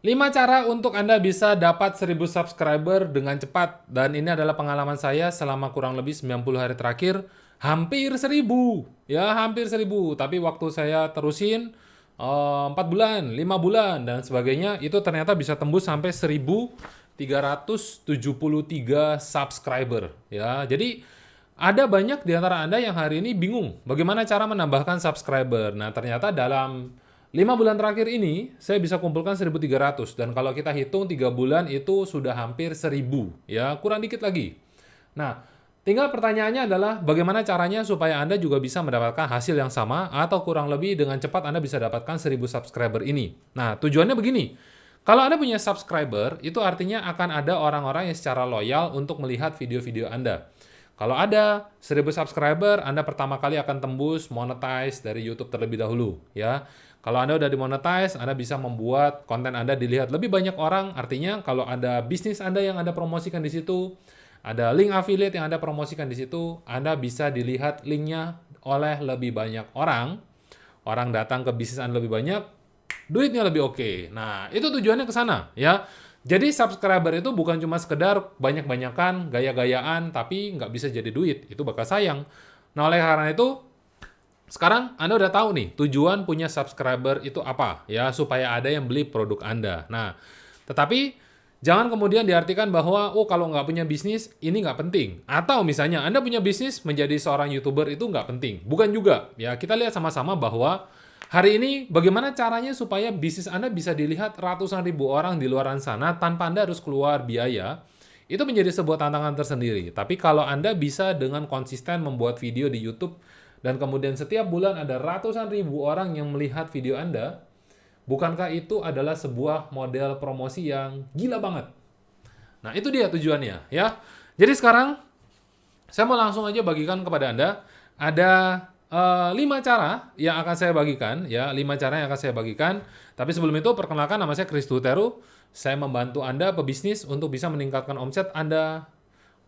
5 cara untuk Anda bisa dapat 1000 subscriber dengan cepat. Dan ini adalah pengalaman saya selama kurang lebih 90 hari terakhir. Hampir 1000. Ya, hampir 1000. Tapi waktu saya terusin 4 bulan, 5 bulan, dan sebagainya, itu ternyata bisa tembus sampai 1373 subscriber. Ya, jadi ada banyak di antara Anda yang hari ini bingung bagaimana cara menambahkan subscriber. Nah, ternyata dalam 5 bulan terakhir ini, saya bisa kumpulkan 1300. Dan kalau kita hitung 3 bulan itu sudah hampir 1000. Ya, kurang dikit lagi. Nah, tinggal pertanyaannya adalah bagaimana caranya supaya Anda juga bisa mendapatkan hasil yang sama atau kurang lebih dengan cepat Anda bisa dapatkan 1000 subscriber ini. Nah, tujuannya begini. Kalau Anda punya subscriber, itu artinya akan ada orang-orang yang secara loyal untuk melihat video-video Anda. Kalau ada 1000 subscriber, Anda pertama kali akan tembus monetize dari YouTube terlebih dahulu, ya. Kalau Anda udah dimonetize, Anda bisa membuat konten Anda dilihat lebih banyak orang. Artinya kalau ada bisnis Anda yang Anda promosikan di situ, ada link affiliate yang Anda promosikan di situ, Anda bisa dilihat linknya oleh lebih banyak orang. Orang datang ke bisnis Anda lebih banyak, duitnya lebih oke. Nah, itu tujuannya ke sana, ya. Jadi subscriber itu bukan cuma sekedar banyak-banyakan, gaya-gayaan, tapi nggak bisa jadi duit. Itu bakal sayang. Nah, oleh karena itu, sekarang Anda udah tahu nih, tujuan punya subscriber itu apa, ya, supaya ada yang beli produk Anda. Nah, tetapi jangan kemudian diartikan bahwa, oh kalau nggak punya bisnis, ini nggak penting. Atau misalnya Anda punya bisnis, menjadi seorang YouTuber itu nggak penting. Bukan juga. Ya, kita lihat sama-sama bahwa hari ini bagaimana caranya supaya bisnis Anda bisa dilihat ratusan ribu orang di luar sana tanpa Anda harus keluar biaya. Itu menjadi sebuah tantangan tersendiri. Tapi kalau Anda bisa dengan konsisten membuat video di YouTube dan kemudian setiap bulan ada ratusan ribu orang yang melihat video Anda, bukankah itu adalah sebuah model promosi yang gila banget? Nah, itu dia tujuannya, ya. Jadi sekarang saya mau langsung aja bagikan kepada Anda ada 5 cara yang akan saya bagikan, ya, 5 cara yang akan saya bagikan. Tapi sebelum itu perkenalkan, nama saya Kris Tuteru. Saya membantu Anda pebisnis untuk bisa meningkatkan omset Anda,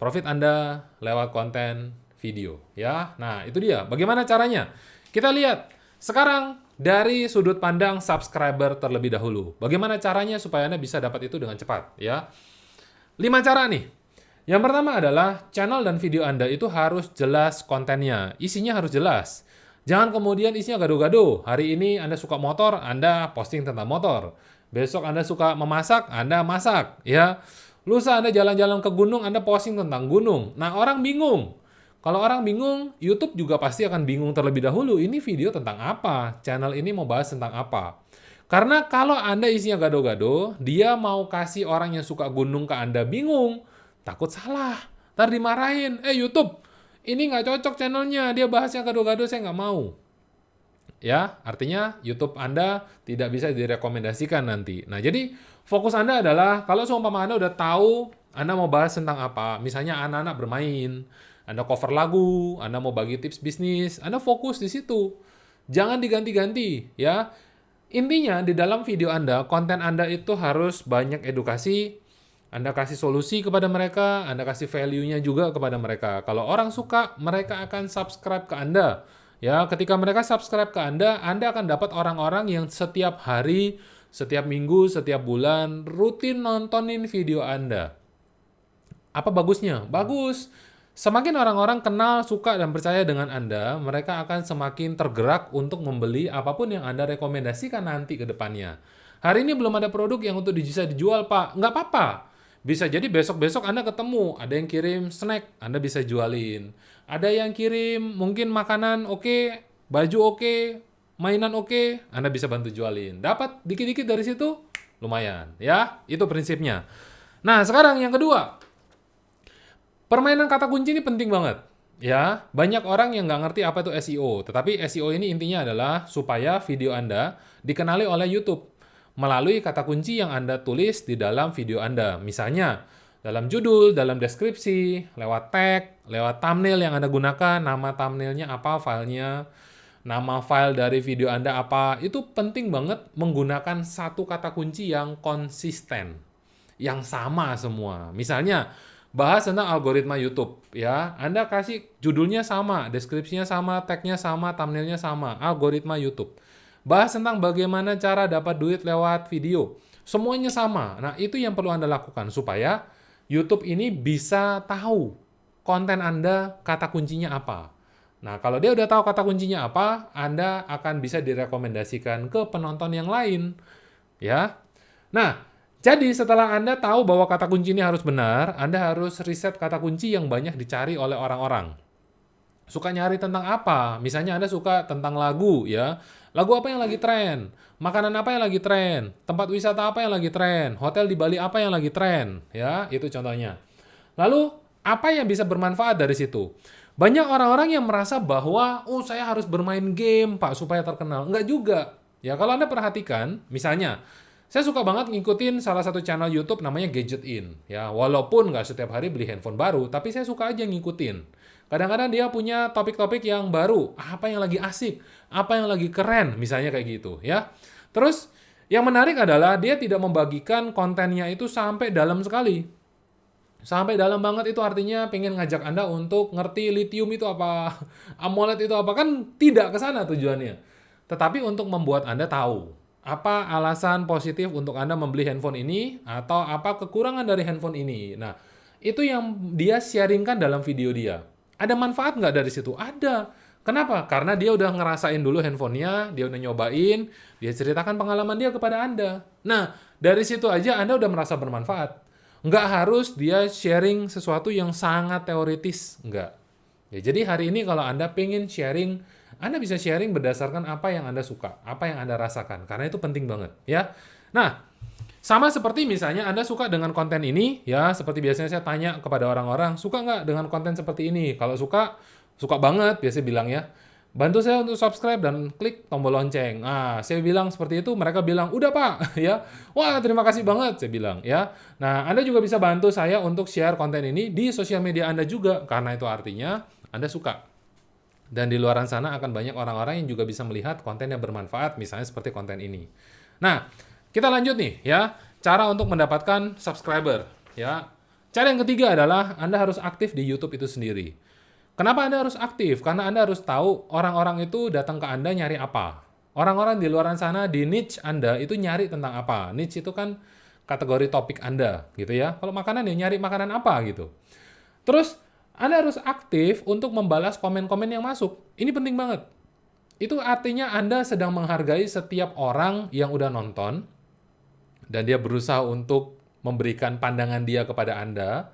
profit Anda lewat konten video, ya. Nah, itu dia. Bagaimana caranya? Kita lihat sekarang dari sudut pandang subscriber terlebih dahulu. Bagaimana caranya supaya Anda bisa dapat itu dengan cepat, ya. 5 cara nih. Yang pertama adalah channel dan video Anda itu harus jelas kontennya. Isinya harus jelas. Jangan kemudian isinya gado-gado. Hari ini Anda suka motor, Anda posting tentang motor. Besok Anda suka memasak, Anda masak, ya. Lusa Anda jalan-jalan ke gunung, Anda posting tentang gunung. Nah, orang bingung. Kalau orang bingung, YouTube juga pasti akan bingung terlebih dahulu. Ini video tentang apa? Channel ini mau bahas tentang apa? Karena kalau Anda isinya gado-gado, dia mau kasih orang yang suka gunung ke Anda bingung. Takut salah. Ntar dimarahin. YouTube, ini nggak cocok channelnya. Dia bahasnya gado-gado, saya nggak mau. Ya, artinya YouTube Anda tidak bisa direkomendasikan nanti. Nah, jadi fokus Anda adalah, kalau seumpama Anda udah tahu Anda mau bahas tentang apa, misalnya anak-anak bermain, Anda cover lagu, Anda mau bagi tips bisnis, Anda fokus di situ. Jangan diganti-ganti, ya. Intinya, di dalam video Anda, konten Anda itu harus banyak edukasi. Anda kasih solusi kepada mereka, Anda kasih value-nya juga kepada mereka. Kalau orang suka, mereka akan subscribe ke Anda. Ya, ketika mereka subscribe ke Anda akan dapat orang-orang yang setiap hari, setiap minggu, setiap bulan rutin nontonin video Anda. Apa bagusnya? Bagus. Semakin orang-orang kenal, suka, dan percaya dengan Anda, mereka akan semakin tergerak untuk membeli apapun yang Anda rekomendasikan nanti ke depannya. Hari ini belum ada produk yang untuk bisa dijual, Pak. Nggak apa-apa. Bisa jadi besok-besok Anda ketemu, ada yang kirim snack, Anda bisa jualin. Ada yang kirim mungkin makanan oke, baju oke, mainan oke, Anda bisa bantu jualin. Dapat dikit-dikit dari situ, lumayan. Ya, itu prinsipnya. Nah, sekarang yang kedua. Permainan kata kunci ini penting banget. Ya, banyak orang yang nggak ngerti apa itu SEO. Tetapi SEO ini intinya adalah supaya video Anda dikenali oleh YouTube melalui kata kunci yang Anda tulis di dalam video Anda. Misalnya, dalam judul, dalam deskripsi, lewat tag, lewat thumbnail yang Anda gunakan, nama thumbnailnya apa, filenya, nama file dari video Anda apa. Itu penting banget menggunakan satu kata kunci yang konsisten, yang sama semua. Misalnya, bahas tentang algoritma YouTube, ya. Anda kasih judulnya sama, deskripsinya sama, tagnya sama, thumbnailnya sama, algoritma YouTube. Bahas tentang bagaimana cara dapat duit lewat video. Semuanya sama. Nah, itu yang perlu Anda lakukan supaya YouTube ini bisa tahu konten Anda kata kuncinya apa. Nah, kalau dia udah tahu kata kuncinya apa, Anda akan bisa direkomendasikan ke penonton yang lain, ya. Nah, jadi setelah Anda tahu bahwa kata kunci ini harus benar, Anda harus riset kata kunci yang banyak dicari oleh orang-orang. Suka nyari tentang apa? Misalnya Anda suka tentang lagu, ya. Lagu apa yang lagi tren? Makanan apa yang lagi tren? Tempat wisata apa yang lagi tren? Hotel di Bali apa yang lagi tren? Ya, itu contohnya. Lalu, apa yang bisa bermanfaat dari situ? Banyak orang-orang yang merasa bahwa, oh saya harus bermain game, Pak, supaya terkenal. Enggak juga. Ya, kalau Anda perhatikan, misalnya, saya suka banget ngikutin salah satu channel YouTube namanya Gadget In. Ya, walaupun nggak setiap hari beli handphone baru, tapi saya suka aja ngikutin. Kadang-kadang dia punya topik-topik yang baru, apa yang lagi asik, apa yang lagi keren, misalnya kayak gitu, ya. Terus, yang menarik adalah dia tidak membagikan kontennya itu sampai dalam sekali. Sampai dalam banget itu artinya pengen ngajak Anda untuk ngerti lithium itu apa, AMOLED itu apa, kan tidak ke sana tujuannya. Tetapi untuk membuat Anda tahu, apa alasan positif untuk Anda membeli handphone ini, atau apa kekurangan dari handphone ini. Nah, itu yang dia sharingkan dalam video dia. Ada manfaat nggak dari situ? Ada. Kenapa? Karena dia udah ngerasain dulu handphonenya, dia udah nyobain, dia ceritakan pengalaman dia kepada Anda. Nah, dari situ aja Anda udah merasa bermanfaat. Nggak harus dia sharing sesuatu yang sangat teoritis. Nggak. Ya, jadi hari ini kalau Anda pengen sharing, Anda bisa sharing berdasarkan apa yang Anda suka, apa yang Anda rasakan. Karena itu penting banget. Ya. Nah, sama seperti misalnya Anda suka dengan konten ini, ya seperti biasanya saya tanya kepada orang-orang, suka nggak dengan konten seperti ini? Kalau suka, suka banget, biasanya bilang ya. Bantu saya untuk subscribe dan klik tombol lonceng. Ah, saya bilang seperti itu, mereka bilang, udah Pak, ya. Wah, terima kasih banget, saya bilang, ya. Nah, Anda juga bisa bantu saya untuk share konten ini di sosial media Anda juga, karena itu artinya Anda suka. Dan di luar sana akan banyak orang-orang yang juga bisa melihat konten yang bermanfaat, misalnya seperti konten ini. Nah, kita lanjut nih ya, cara untuk mendapatkan subscriber ya. Cara yang ketiga adalah Anda harus aktif di YouTube itu sendiri. Kenapa Anda harus aktif? Karena Anda harus tahu orang-orang itu datang ke Anda nyari apa. Orang-orang di luar sana di niche Anda itu nyari tentang apa. Niche itu kan kategori topik Anda gitu ya. Kalau makanan ya nyari makanan apa gitu. Terus Anda harus aktif untuk membalas komen-komen yang masuk. Ini penting banget. Itu artinya Anda sedang menghargai setiap orang yang udah nonton, dan dia berusaha untuk memberikan pandangan dia kepada Anda.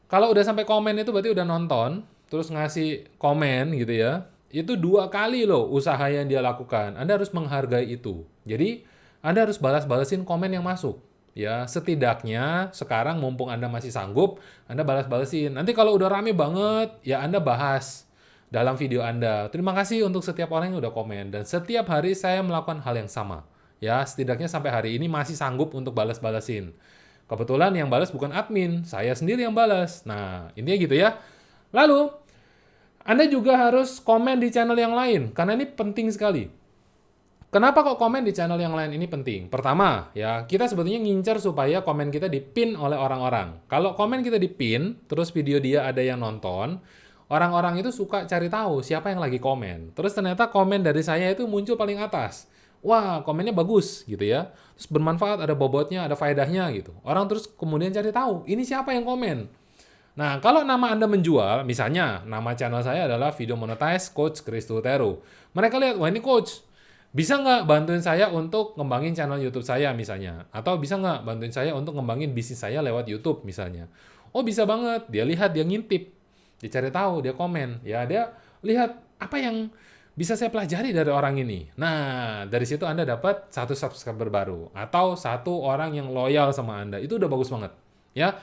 Kalau udah sampai komen itu berarti udah nonton, terus ngasih komen gitu ya, itu 2 kali loh usaha yang dia lakukan. Anda harus menghargai itu. Jadi, Anda harus balas-balasin komen yang masuk. Ya, setidaknya sekarang mumpung Anda masih sanggup, Anda balas-balasin. Nanti kalau udah rame banget, ya Anda bahas dalam video Anda. Terima kasih untuk setiap orang yang udah komen. Dan setiap hari saya melakukan hal yang sama. Ya, setidaknya sampai hari ini masih sanggup untuk balas-balasin. Kebetulan yang balas bukan admin, saya sendiri yang balas. Nah, intinya gitu ya. Lalu, Anda juga harus komen di channel yang lain, karena ini penting sekali. Kenapa kok komen di channel yang lain ini penting? Pertama, ya kita sebetulnya ngincer supaya komen kita dipin oleh orang-orang. Kalau komen kita dipin, terus video dia ada yang nonton, orang-orang itu suka cari tahu siapa yang lagi komen. Terus ternyata komen dari saya itu muncul paling atas. Wah, komennya bagus gitu ya. Terus bermanfaat, ada bobotnya, ada faedahnya gitu. Orang terus kemudian cari tahu, ini siapa yang komen? Nah, kalau nama Anda menjual, misalnya nama channel saya adalah Video Monetize Coach Christo Teru. Mereka lihat, wah ini coach, bisa nggak bantuin saya untuk ngembangin channel YouTube saya misalnya? Atau bisa nggak bantuin saya untuk ngembangin bisnis saya lewat YouTube misalnya? Oh bisa banget, dia lihat, dia ngintip. Dia cari tahu, dia komen. Ya dia lihat apa yang bisa saya pelajari dari orang ini. Nah, dari situ Anda dapat 1 subscriber baru. Atau 1 orang yang loyal sama Anda. Itu udah bagus banget. Ya.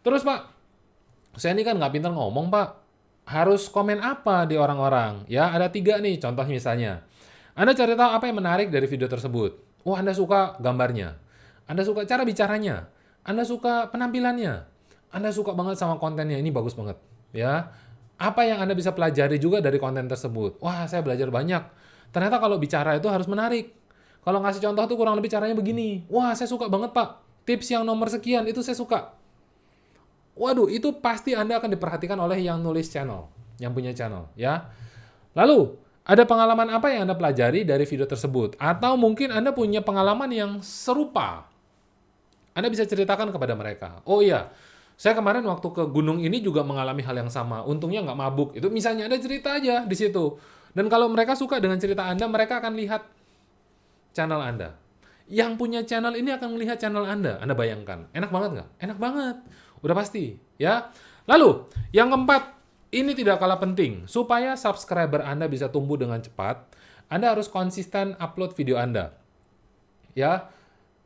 Terus Pak, saya ini kan nggak pintar ngomong Pak. Harus komen apa di orang-orang? Ya, ada 3 nih contoh misalnya. Anda cari tahu apa yang menarik dari video tersebut. Oh, Anda suka gambarnya. Anda suka cara bicaranya. Anda suka penampilannya. Anda suka banget sama kontennya. Ini bagus banget. Ya. Apa yang Anda bisa pelajari juga dari konten tersebut? Wah, saya belajar banyak. Ternyata kalau bicara itu harus menarik. Kalau ngasih contoh tuh kurang lebih caranya begini. Wah, saya suka banget, Pak. Tips yang nomor sekian, itu saya suka. Waduh, itu pasti Anda akan diperhatikan oleh yang nulis channel, yang punya channel, ya. Lalu, ada pengalaman apa yang Anda pelajari dari video tersebut? Atau mungkin Anda punya pengalaman yang serupa. Anda bisa ceritakan kepada mereka. Oh iya, saya kemarin waktu ke gunung ini juga mengalami hal yang sama. Untungnya nggak mabuk. Itu misalnya Anda cerita aja di situ. Dan kalau mereka suka dengan cerita Anda, mereka akan lihat channel Anda. Yang punya channel ini akan melihat channel Anda. Anda bayangkan. Enak banget nggak? Enak banget. Udah pasti. Ya. Lalu, yang keempat, ini tidak kalah penting. Supaya subscriber Anda bisa tumbuh dengan cepat, Anda harus konsisten upload video Anda. Ya,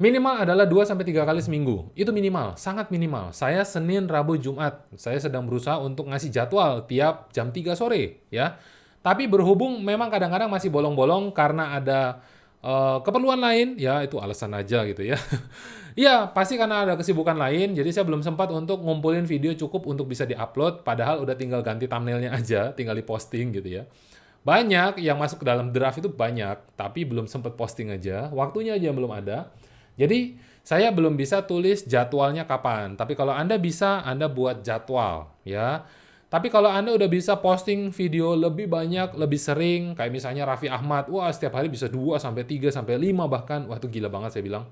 minimal adalah 2-3 kali seminggu. Itu minimal, sangat minimal. Saya Senin, Rabu, Jumat. Saya sedang berusaha untuk ngasih jadwal tiap jam 3 sore. Ya. Tapi berhubung memang kadang-kadang masih bolong-bolong karena ada keperluan lain, ya itu alasan aja gitu ya. Iya, pasti karena ada kesibukan lain, jadi saya belum sempat untuk ngumpulin video cukup untuk bisa diupload, padahal udah tinggal ganti thumbnailnya aja, tinggal diposting gitu ya. Banyak yang masuk ke dalam draft itu banyak, tapi belum sempat posting aja, waktunya aja belum ada. Jadi, saya belum bisa tulis jadwalnya kapan, tapi kalau Anda bisa, Anda buat jadwal ya. Tapi kalau Anda udah bisa posting video lebih banyak, lebih sering, kayak misalnya Raffi Ahmad, wah setiap hari bisa 2 sampai 3 sampai 5 bahkan, wah itu gila banget saya bilang.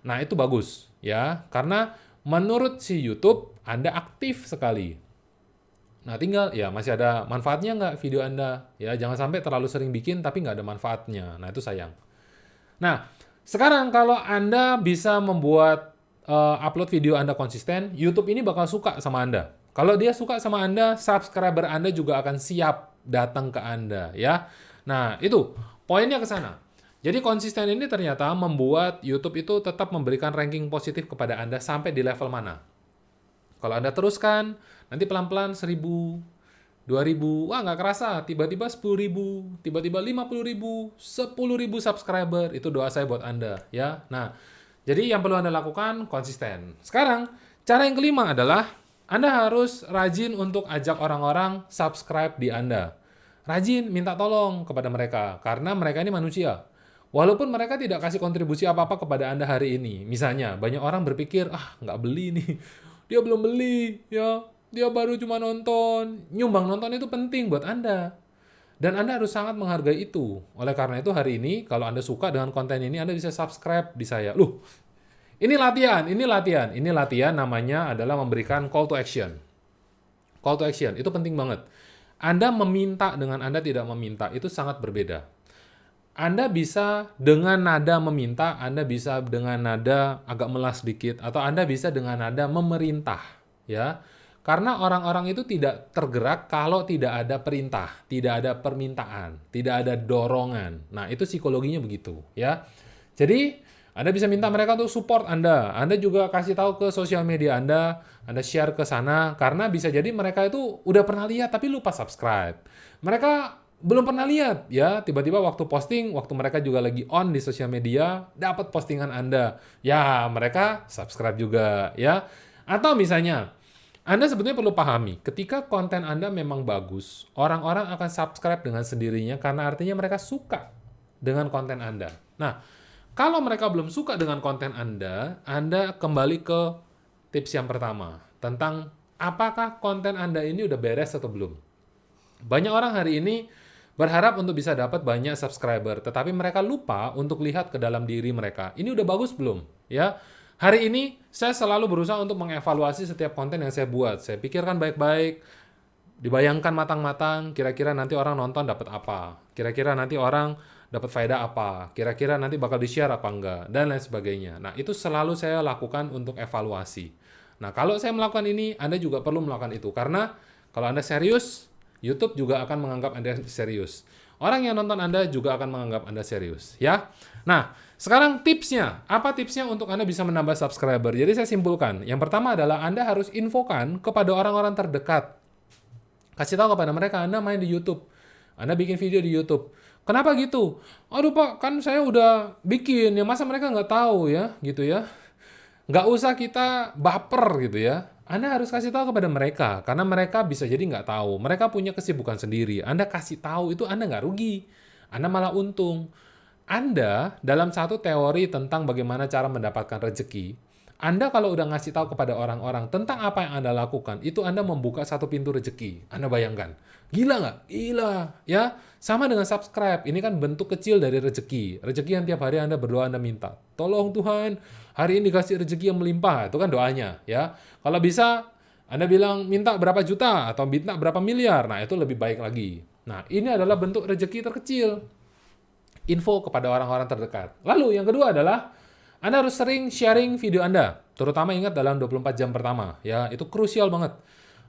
Nah, itu bagus ya, karena menurut si YouTube Anda aktif sekali. Nah, tinggal ya masih ada manfaatnya nggak video Anda? Ya, jangan sampai terlalu sering bikin tapi nggak ada manfaatnya. Nah, itu sayang. Nah, sekarang kalau Anda bisa membuat upload video Anda konsisten, YouTube ini bakal suka sama Anda. Kalau dia suka sama Anda, subscriber Anda juga akan siap datang ke Anda, ya. Nah, itu poinnya ke sana. Jadi konsisten ini ternyata membuat YouTube itu tetap memberikan ranking positif kepada Anda sampai di level mana. Kalau Anda teruskan, nanti pelan-pelan 1.000, 2.000, wah nggak kerasa, tiba-tiba 10.000, tiba-tiba 50.000, 10.000 subscriber, itu doa saya buat Anda, ya. Nah, jadi yang perlu Anda lakukan konsisten. Sekarang, cara yang kelima adalah Anda harus rajin untuk ajak orang-orang subscribe di Anda. Rajin minta tolong kepada mereka, karena mereka ini manusia. Walaupun mereka tidak kasih kontribusi apa-apa kepada Anda hari ini. Misalnya, banyak orang berpikir, nggak beli nih. Dia belum beli, ya. Dia baru cuma nonton. Nyumbang nonton itu penting buat Anda. Dan Anda harus sangat menghargai itu. Oleh karena itu hari ini, kalau Anda suka dengan konten ini, Anda bisa subscribe di saya. Ini latihan, ini latihan. Ini latihan namanya adalah memberikan call to action. Call to action, itu penting banget. Anda meminta dengan Anda tidak meminta, itu sangat berbeda. Anda bisa dengan nada meminta, Anda bisa dengan nada agak melas sedikit, atau Anda bisa dengan nada memerintah. Ya, karena orang-orang itu tidak tergerak kalau tidak ada perintah, tidak ada permintaan, tidak ada dorongan. Nah, itu psikologinya begitu, ya. Jadi, Anda bisa minta mereka untuk support Anda. Anda juga kasih tahu ke sosial media Anda share ke sana, karena bisa jadi mereka itu udah pernah lihat tapi lupa subscribe. Mereka belum pernah lihat, ya. Tiba-tiba waktu posting, waktu mereka juga lagi on di sosial media, dapat postingan Anda. Ya, mereka subscribe juga, ya. Atau misalnya, Anda sebetulnya perlu pahami, ketika konten Anda memang bagus, orang-orang akan subscribe dengan sendirinya karena artinya mereka suka dengan konten Anda. Nah, kalau mereka belum suka dengan konten Anda kembali ke tips yang pertama, tentang apakah konten Anda ini udah beres atau belum. Banyak orang hari ini berharap untuk bisa dapat banyak subscriber, tetapi mereka lupa untuk lihat ke dalam diri mereka. Ini udah bagus belum? Ya. Hari ini saya selalu berusaha untuk mengevaluasi setiap konten yang saya buat. Saya pikirkan baik-baik, dibayangkan matang-matang, kira-kira nanti orang nonton dapat apa? Kira-kira nanti orang dapat faedah apa? Kira-kira nanti bakal di-share apa enggak? Dan lain sebagainya. Nah, itu selalu saya lakukan untuk evaluasi. Nah, kalau saya melakukan ini, Anda juga perlu melakukan itu. Karena kalau Anda serius, YouTube juga akan menganggap Anda serius. Orang yang nonton Anda juga akan menganggap Anda serius, ya. Nah, sekarang tipsnya. Apa tipsnya untuk Anda bisa menambah subscriber? Jadi saya simpulkan. Yang pertama adalah Anda harus infokan kepada orang-orang terdekat. Kasih tahu kepada mereka Anda main di YouTube. Anda bikin video di YouTube. Kenapa gitu? Aduh Pak, kan saya udah bikin. Ya masa mereka nggak tahu ya, gitu ya. Nggak usah kita baper gitu ya. Anda harus kasih tahu kepada mereka, karena mereka bisa jadi nggak tahu. Mereka punya kesibukan sendiri. Anda kasih tahu itu Anda nggak rugi. Anda malah untung. Anda dalam satu teori tentang bagaimana cara mendapatkan rezeki, Anda kalau udah ngasih tahu kepada orang-orang tentang apa yang Anda lakukan, itu Anda membuka satu pintu rezeki. Anda bayangkan. Gila nggak? Gila. Ya, sama dengan subscribe. Ini kan bentuk kecil dari rezeki. Rezeki yang tiap hari Anda berdoa, Anda minta. Tolong Tuhan, hari ini dikasih rezeki yang melimpah. Itu kan doanya. Ya, kalau bisa Anda bilang minta berapa juta atau minta berapa miliar. Nah, itu lebih baik lagi. Nah, ini adalah bentuk rezeki terkecil. Info kepada orang-orang terdekat. Lalu yang kedua adalah Anda harus sering sharing video Anda, terutama ingat dalam 24 jam pertama, ya, itu krusial banget.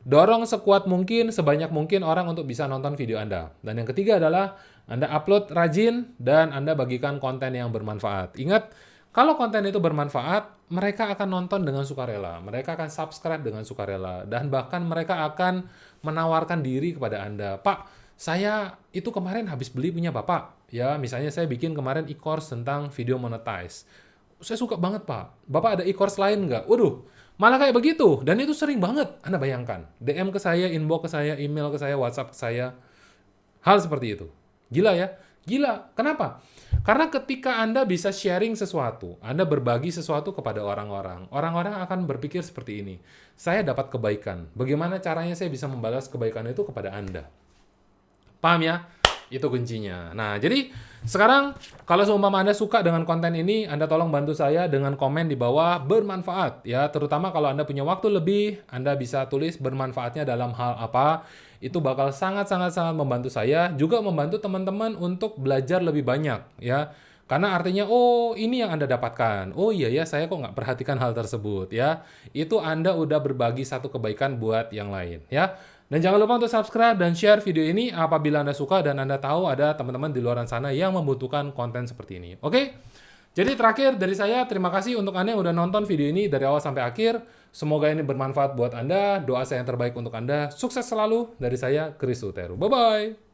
Dorong sekuat mungkin, sebanyak mungkin orang untuk bisa nonton video Anda. Dan yang ketiga adalah Anda upload rajin dan Anda bagikan konten yang bermanfaat. Ingat, kalau konten itu bermanfaat, mereka akan nonton dengan sukarela, mereka akan subscribe dengan sukarela, dan bahkan mereka akan menawarkan diri kepada Anda. Pak, saya itu kemarin habis beli punya Bapak. Ya, misalnya saya bikin kemarin e-course tentang video monetize. Saya suka banget, Pak. Bapak ada e-course lain nggak? Waduh, malah kayak begitu. Dan itu sering banget. Anda bayangkan. DM ke saya, inbox ke saya, email ke saya, WhatsApp ke saya. Hal seperti itu. Gila ya? Gila. Kenapa? Karena ketika Anda bisa sharing sesuatu, Anda berbagi sesuatu kepada orang-orang, orang-orang akan berpikir seperti ini. Saya dapat kebaikan. Bagaimana caranya saya bisa membalas kebaikan itu kepada Anda? Paham ya? Itu kuncinya. Nah, jadi sekarang kalau seumpama Anda suka dengan konten ini, Anda tolong bantu saya dengan komen di bawah bermanfaat. Ya, terutama kalau Anda punya waktu lebih, Anda bisa tulis bermanfaatnya dalam hal apa. Itu bakal sangat-sangat membantu saya, juga membantu teman-teman untuk belajar lebih banyak. Ya, karena artinya, oh ini yang Anda dapatkan. Oh iya ya, saya kok nggak perhatikan hal tersebut. Ya, itu Anda udah berbagi satu kebaikan buat yang lain. Ya. Dan jangan lupa untuk subscribe dan share video ini apabila Anda suka dan Anda tahu ada teman-teman di luar sana yang membutuhkan konten seperti ini. Oke? Jadi terakhir dari saya, terima kasih untuk Anda yang udah nonton video ini dari awal sampai akhir. Semoga ini bermanfaat buat Anda. Doa saya yang terbaik untuk Anda. Sukses selalu dari saya, Chris Uteru. Bye-bye!